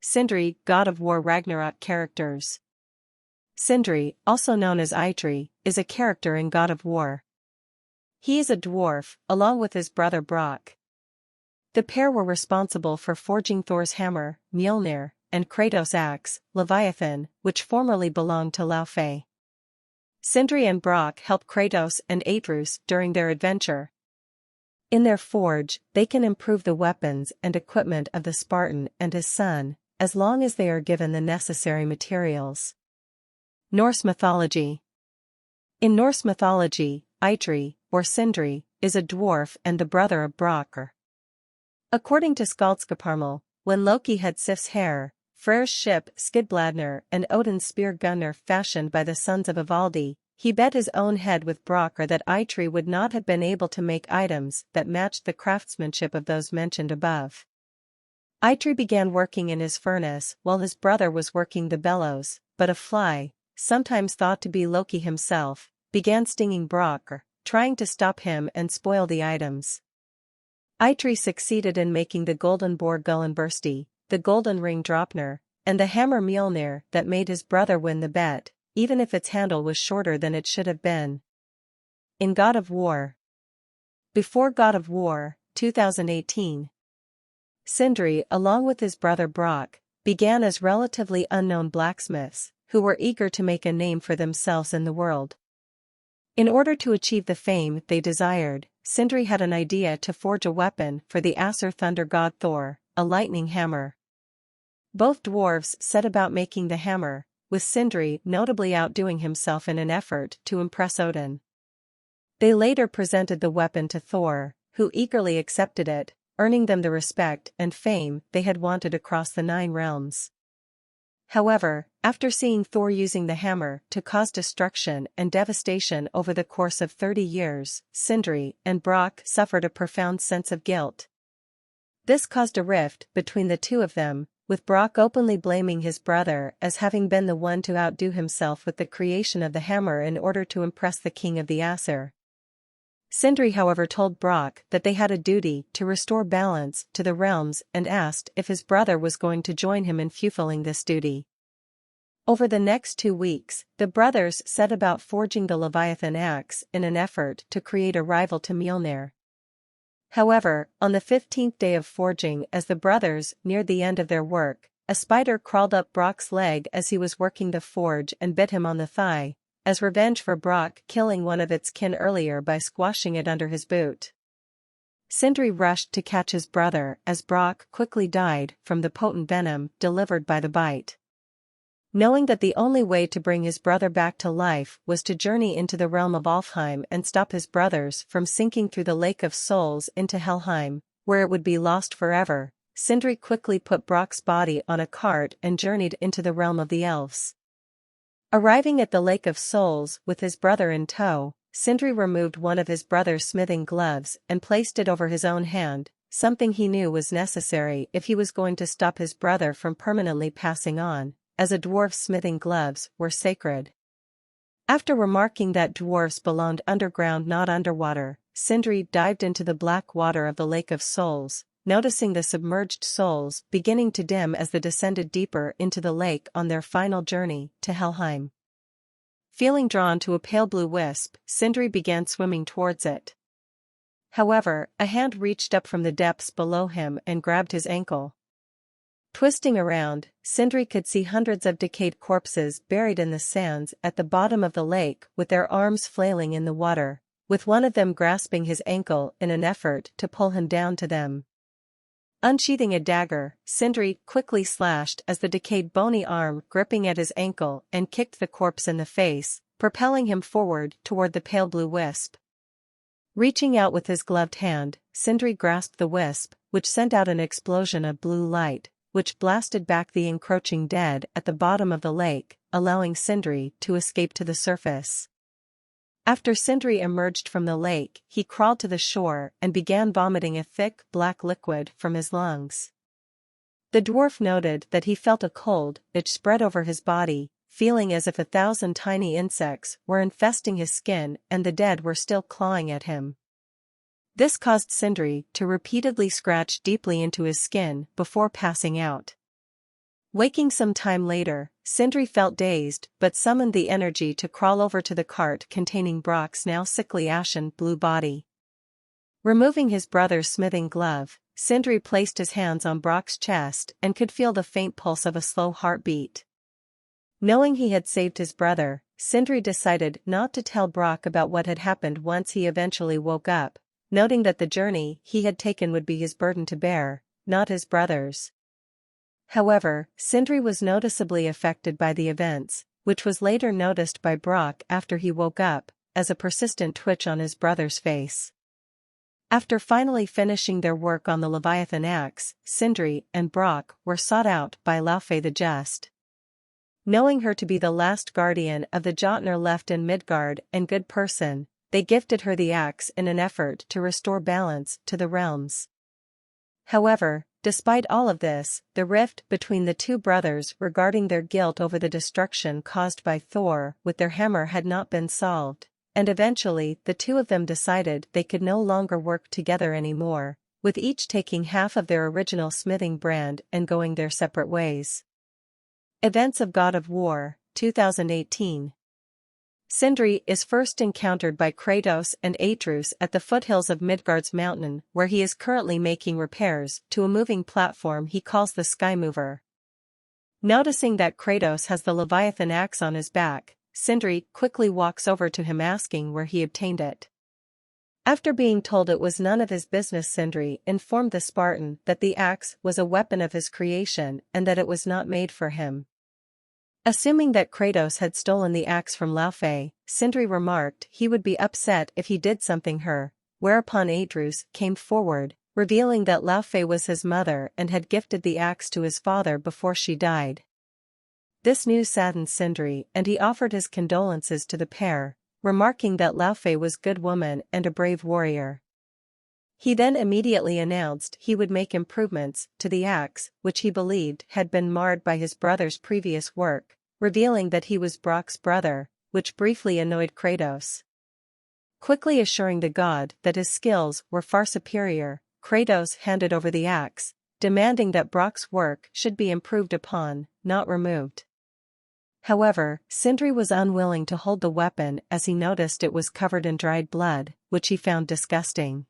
Sindri, god of War Ragnarok characters. Sindri, also known as Eitri, is a character in God of War. He is a dwarf, along with his brother Brok. The pair were responsible for forging Thor's hammer, Mjölnir, and Kratos' axe, Leviathan, which formerly belonged to Laufey. Sindri and Brok help Kratos and Eitri during their adventure. In their forge, they can improve the weapons and equipment of the Spartan and his son, as long as they are given the necessary materials. Norse Mythology. In Norse mythology, Eitri, or Sindri, is a dwarf and the brother of Brokkr. According to Skáldskaparmál, when Loki had Sif's hair, Freyr's ship Skidbladnir and Odin's spear Gungnir fashioned by the Sons of Ivaldi, he bet his own head with Brokkr that Eitri would not have been able to make items that matched the craftsmanship of those mentioned above. Eitri began working in his furnace while his brother was working the bellows, but a fly, sometimes thought to be Loki himself, began stinging Brokkr, trying to stop him and spoil the items. Eitri succeeded in making the golden boar Gullinbursti, the golden ring Draupnir, and the hammer Mjölnir that made his brother win the bet, even if its handle was shorter than it should have been. In God of War. Before God of War, 2018. Sindri, along with his brother Brok, began as relatively unknown blacksmiths, who were eager to make a name for themselves in the world. In order to achieve the fame they desired, Sindri had an idea to forge a weapon for the Aesir thunder god Thor, a lightning hammer. Both dwarves set about making the hammer, with Sindri notably outdoing himself in an effort to impress Odin. They later presented the weapon to Thor, who eagerly accepted it, earning them the respect and fame they had wanted across the 9 realms. However, after seeing Thor using the hammer to cause destruction and devastation over the course of 30 years, Sindri and Brok suffered a profound sense of guilt. This caused a rift between the two of them, with Brok openly blaming his brother as having been the one to outdo himself with the creation of the hammer in order to impress the king of the Aesir. Sindri however told Brok that they had a duty to restore balance to the realms and asked if his brother was going to join him in fulfilling this duty. Over the next 2 weeks, the brothers set about forging the Leviathan axe in an effort to create a rival to Mjölnir. However, on the 15th day of forging, as the brothers neared the end of their work, a spider crawled up Brok's leg as he was working the forge and bit him on the thigh, as revenge for Brok killing one of its kin earlier by squashing it under his boot. Sindri rushed to catch his brother as Brok quickly died from the potent venom delivered by the bite. Knowing that the only way to bring his brother back to life was to journey into the realm of Alfheim and stop his brothers from sinking through the Lake of Souls into Helheim, where it would be lost forever, Sindri quickly put Brok's body on a cart and journeyed into the realm of the elves. Arriving at the Lake of Souls with his brother in tow, Sindri removed one of his brother's smithing gloves and placed it over his own hand, something he knew was necessary if he was going to stop his brother from permanently passing on, as a dwarf's smithing gloves were sacred. After remarking that dwarfs belonged underground not underwater, Sindri dived into the black water of the Lake of Souls, noticing the submerged souls beginning to dim as they descended deeper into the lake on their final journey to Helheim. Feeling drawn to a pale blue wisp, Sindri began swimming towards it. However, a hand reached up from the depths below him and grabbed his ankle. Twisting around, Sindri could see hundreds of decayed corpses buried in the sands at the bottom of the lake with their arms flailing in the water, with one of them grasping his ankle in an effort to pull him down to them. Unsheathing a dagger, Sindri quickly slashed as the decayed bony arm gripping at his ankle and kicked the corpse in the face, propelling him forward toward the pale blue wisp. Reaching out with his gloved hand, Sindri grasped the wisp, which sent out an explosion of blue light, which blasted back the encroaching dead at the bottom of the lake, allowing Sindri to escape to the surface. After Sindri emerged from the lake, he crawled to the shore and began vomiting a thick, black liquid from his lungs. The dwarf noted that he felt a cold itch spread over his body, feeling as if 1,000 tiny insects were infesting his skin and the dead were still clawing at him. This caused Sindri to repeatedly scratch deeply into his skin before passing out. Waking some time later, Sindri felt dazed but summoned the energy to crawl over to the cart containing Brokk's now sickly ashen blue body. Removing his brother's smithing glove, Sindri placed his hands on Brokk's chest and could feel the faint pulse of a slow heartbeat. Knowing he had saved his brother, Sindri decided not to tell Brok about what had happened once he eventually woke up, noting that the journey he had taken would be his burden to bear, not his brother's. However, Sindri was noticeably affected by the events, which was later noticed by Brok after he woke up, as a persistent twitch on his brother's face. After finally finishing their work on the Leviathan axe, Sindri and Brok were sought out by Laufey the Just. Knowing her to be the last guardian of the Mjölnir left in Midgard and good person, they gifted her the axe in an effort to restore balance to the realms. However, despite all of this, the rift between the two brothers regarding their guilt over the destruction caused by Thor with their hammer had not been solved, and eventually the two of them decided they could no longer work together anymore, with each taking half of their original smithing brand and going their separate ways. Events of God of War, 2018. Sindri is first encountered by Kratos and Eitri at the foothills of Midgard's mountain, where he is currently making repairs to a moving platform he calls the Sky Mover. Noticing that Kratos has the Leviathan axe on his back, Sindri quickly walks over to him asking where he obtained it. After being told it was none of his business, Sindri informed the Spartan that the axe was a weapon of his creation and that it was not made for him. Assuming that Kratos had stolen the axe from Laufey, Sindri remarked he would be upset if he did something her, whereupon Eitri came forward, revealing that Laufey was his mother and had gifted the axe to his father before she died. This news saddened Sindri and he offered his condolences to the pair, remarking that Laufey was a good woman and a brave warrior. He then immediately announced he would make improvements to the axe, which he believed had been marred by his brother's previous work, revealing that he was Brokk's brother, which briefly annoyed Kratos. Quickly assuring the god that his skills were far superior, Kratos handed over the axe, demanding that Brokk's work should be improved upon, not removed. However, Sindri was unwilling to hold the weapon as he noticed it was covered in dried blood, which he found disgusting.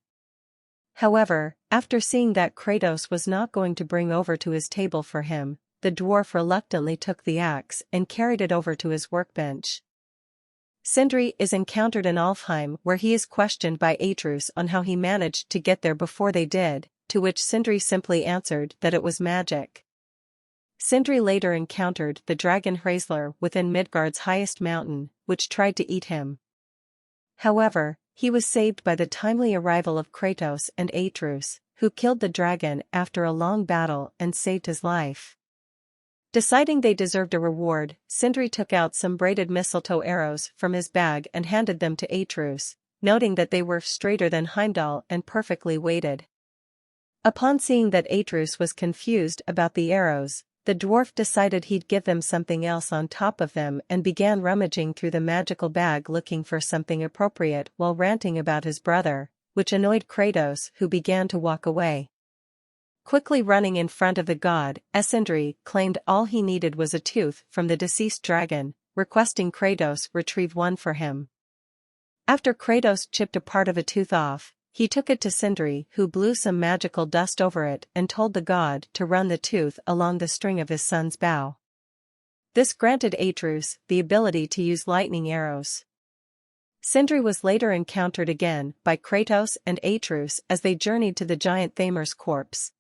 However, after seeing that Kratos was not going to bring over to his table for him, the dwarf reluctantly took the axe and carried it over to his workbench. Sindri is encountered in Alfheim, where he is questioned by Eitri on how he managed to get there before they did, to which Sindri simply answered that it was magic. Sindri later encountered the dragon Hraeslar within Midgard's highest mountain, which tried to eat him. However, he was saved by the timely arrival of Kratos and Eitri, who killed the dragon after a long battle and saved his life. Deciding they deserved a reward, Sindri took out some braided mistletoe arrows from his bag and handed them to Eitri, noting that they were straighter than Heimdall and perfectly weighted. Upon seeing that Eitri was confused about the arrows, the dwarf decided he'd give them something else on top of them and began rummaging through the magical bag looking for something appropriate while ranting about his brother, which annoyed Kratos, who began to walk away. Quickly running in front of the god, Sindri claimed all he needed was a tooth from the deceased dragon, requesting Kratos retrieve one for him. After Kratos chipped a part of a tooth off, he took it to Sindri, who blew some magical dust over it and told the god to run the tooth along the string of his son's bow. This granted Eitri the ability to use lightning arrows. Sindri was later encountered again by Kratos and Eitri as they journeyed to the giant Thamir's corpse.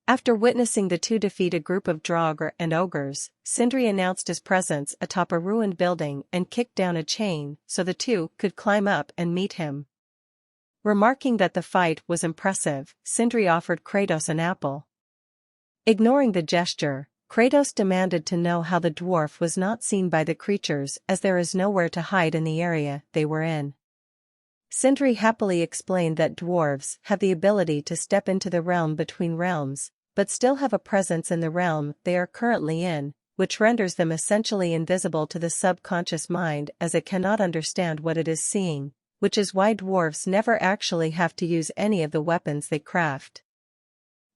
After witnessing the two defeat a group of Brokkr and ogres, Sindri announced his presence atop a ruined building and kicked down a chain so the two could climb up and meet him. Remarking that the fight was impressive, Sindri offered Kratos an apple. Ignoring the gesture, Kratos demanded to know how the dwarf was not seen by the creatures as there is nowhere to hide in the area they were in. Sindri happily explained that dwarves have the ability to step into the realm between realms, but still have a presence in the realm they are currently in, which renders them essentially invisible to the subconscious mind as it cannot understand what it is seeing, which is why dwarves never actually have to use any of the weapons they craft.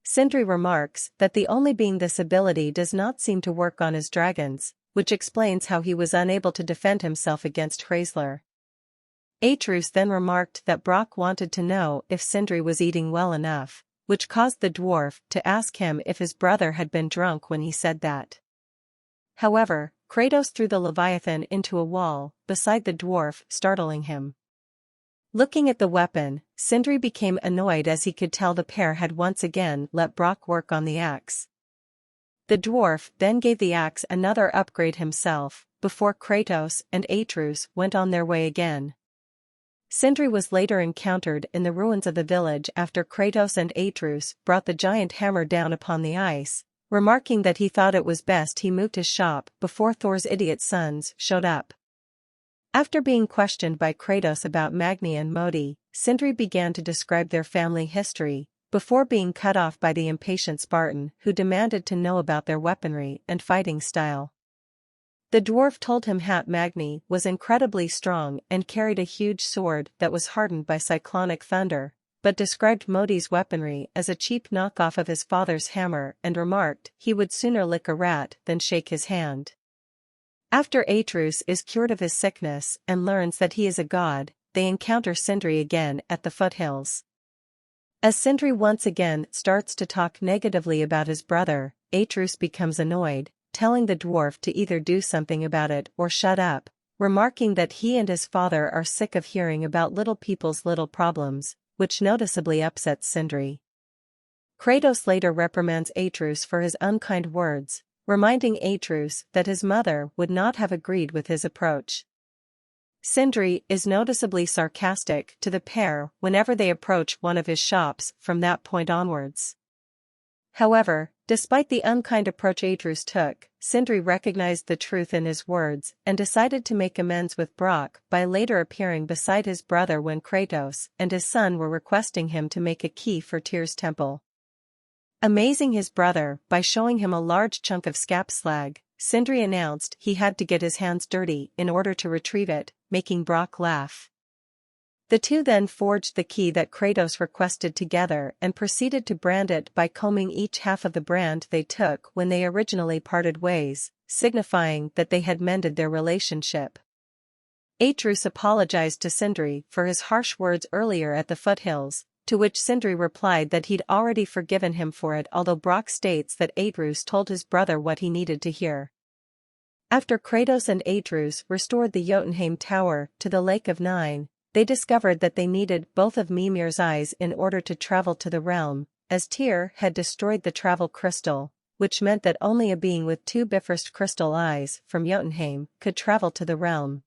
Sindri remarks that the only being this ability does not seem to work on his dragons, which explains how he was unable to defend himself against Hraeslar. Eitri then remarked that Brok wanted to know if Sindri was eating well enough, which caused the dwarf to ask him if his brother had been drunk when he said that. However, Kratos threw the Leviathan into a wall beside the dwarf, startling him. Looking at the weapon, Sindri became annoyed as he could tell the pair had once again let Brok work on the axe. The dwarf then gave the axe another upgrade himself, before Kratos and Eitri went on their way again. Sindri was later encountered in the ruins of the village after Kratos and Eitri brought the giant hammer down upon the ice, remarking that he thought it was best he moved his shop before Thor's idiot sons showed up. After being questioned by Kratos about Magni and Modi, Sindri began to describe their family history, before being cut off by the impatient Spartan who demanded to know about their weaponry and fighting style. The dwarf told him Hat Magni was incredibly strong and carried a huge sword that was hardened by cyclonic thunder, but described Modi's weaponry as a cheap knockoff of his father's hammer and remarked he would sooner lick a rat than shake his hand. After Eitri is cured of his sickness and learns that he is a god, they encounter Sindri again at the foothills. As Sindri once again starts to talk negatively about his brother, Eitri becomes annoyed, telling the dwarf to either do something about it or shut up, remarking that he and his father are sick of hearing about little people's little problems, which noticeably upsets Sindri. Kratos later reprimands Eitri for his unkind words, reminding Eitri that his mother would not have agreed with his approach. Sindri is noticeably sarcastic to the pair whenever they approach one of his shops from that point onwards. However, despite the unkind approach Eitri took, Sindri recognized the truth in his words and decided to make amends with Brok by later appearing beside his brother when Kratos and his son were requesting him to make a key for Tyr's temple. Amazing his brother by showing him a large chunk of scap slag, Sindri announced he had to get his hands dirty in order to retrieve it, making Brok laugh. The two then forged the key that Kratos requested together and proceeded to brand it by combing each half of the brand they took when they originally parted ways, signifying that they had mended their relationship. Eitri apologized to Sindri for his harsh words earlier at the foothills, to which Sindri replied that he'd already forgiven him for it, although Brok states that Eitri told his brother what he needed to hear. After Kratos and Eitri restored the Jotunheim Tower to the Lake of Nine, they discovered that they needed both of Mimir's eyes in order to travel to the realm, as Tyr had destroyed the travel crystal, which meant that only a being with two Bifrost crystal eyes from Jotunheim could travel to the realm.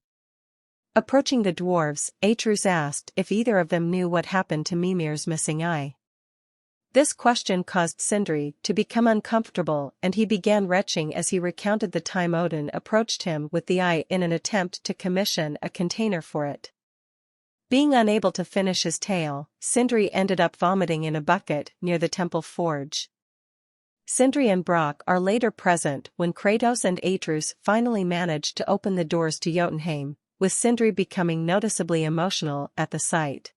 Approaching the dwarves, Eitri asked if either of them knew what happened to Mimir's missing eye. This question caused Sindri to become uncomfortable and he began retching as he recounted the time Odin approached him with the eye in an attempt to commission a container for it. Being unable to finish his tale, Sindri ended up vomiting in a bucket near the temple forge. Sindri and Brok are later present when Kratos and Eitri finally manage to open the doors to Jotunheim, with Sindri becoming noticeably emotional at the sight.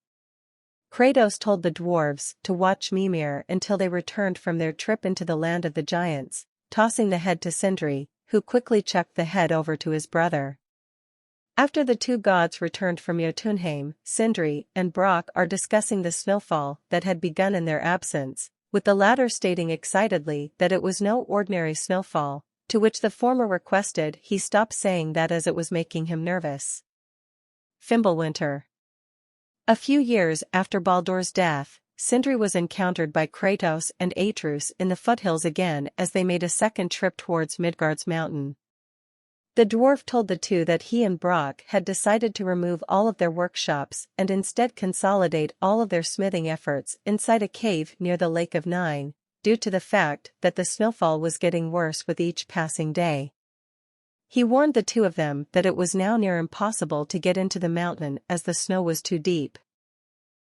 Kratos told the dwarves to watch Mimir until they returned from their trip into the land of the giants, tossing the head to Sindri, who quickly chucked the head over to his brother. After the two gods returned from Jotunheim, Sindri and Brok are discussing the snowfall that had begun in their absence, with the latter stating excitedly that it was no ordinary snowfall, to which the former requested he stop saying that as it was making him nervous. Fimbulwinter. A few years after Baldur's death, Sindri was encountered by Kratos and Eitri in the foothills again as they made a second trip towards Midgard's mountain. The dwarf told the two that he and Brok had decided to remove all of their workshops and instead consolidate all of their smithing efforts inside a cave near the Lake of Nine, due to the fact that the snowfall was getting worse with each passing day. He warned the two of them that it was now near impossible to get into the mountain as the snow was too deep,